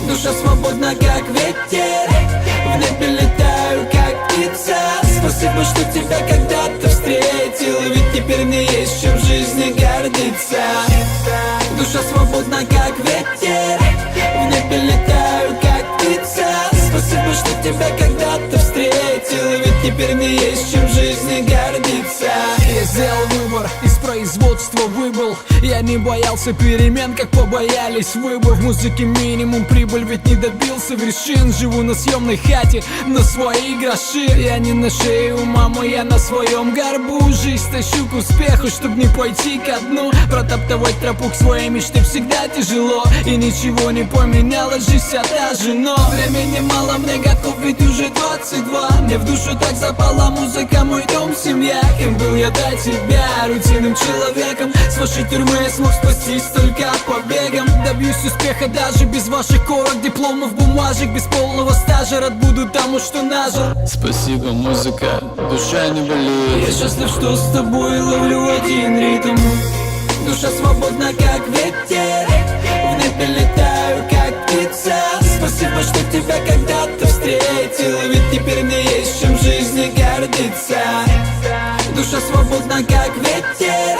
Душа свободна, как ветер, в небе летаю, как птица. Спасибо, что тебя когда-то встретил, ведь теперь мне есть чем в жизни гордиться. Душа свободна, как ветер, в небе летаю, как птица. Спасибо, что тебя когда-то встретил, ведь теперь мне есть чем в жизни гордиться. Я сделал выбор, из производства выбыл. Я не боялся перемен, как побоялись вы бы. В музыке минимум прибыль, ведь не добился вершин. Живу на съемной хате, на свои гроши. Я не на шее у мамы, я на своем горбу. Жизнь тащу к успеху, чтоб не пойти ко дну. Протаптывать тропу к своей мечте всегда тяжело, и ничего не поменялось, жизнь вся та же. Но времени мало, мне готов, ведь уже 22. Мне в душу так запала музыка, мой дом, семья. Кем был я до тебя, рутинным человеком. С вашей тюрьмы я смог спастись только побегом. Добьюсь успеха даже без ваших корок, дипломов, бумажек. Без полного стажа рад буду тому, что нажил. Спасибо, музыка, душа не болит. Я счастлив, что с тобой ловлю один ритм. Душа свободна, как ветер, в небе летаю, как птица. Спасибо, что тебя когда-то встретил, ведь теперь мне есть чем в жизни гордиться. Душа свободна, как ветер,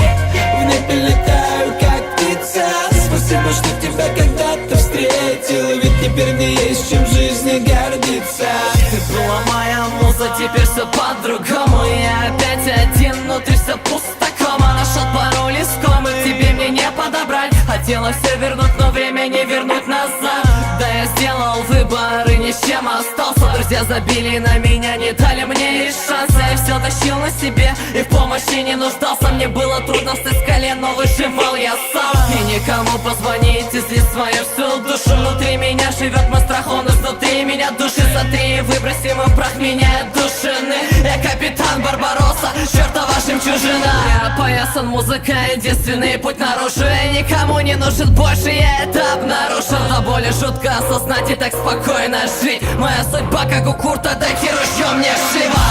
в небе летаю, как птица. Спасибо, что тебя когда-то встретил, ведь теперь мне есть чем в жизни гордиться. Ты была моя муза, теперь все по-другому. Я опять один, внутри все пусто, кома. Нашел пароль искомый, тебе мне не подобрать. Хотела все вернуть, но время не вернуть назад. Да, я сделал выбор и ни с чем остался. Друзья забили на меня, не дали мне и шанса. Я все тащил на себе и в помощи не нуждался. Мне было трудно встать с колен, но выживал я сам. И никому позвонить, излить свою всю душу. Внутри меня живет мой страх, он изнутри меня души. Сотри и выброси мой прах, меняет душины. Я капитан Барбаросса, чертова жемчужина. Я поясан музыкой, единственный путь наружу. Я никому не нужен больше, я это обнаружил. До боли жутко осознать и так спокойно жить. Моя судьба, как у Курта Дайки, ружьем не шива.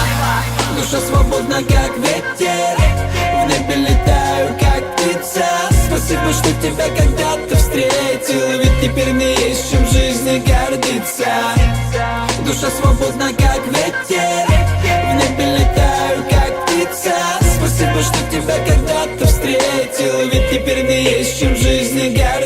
Душа свободна, как ветер, в небе летаю, как птица. Спасибо, что тебя когда-то встретил, ведь теперь мне есть чем в жизни гордиться. Душа свободна, как ветер, в небе летаю, как птица. Спасибо, что тебя когда-то встретил, ведь теперь мне есть чем в жизни гордиться.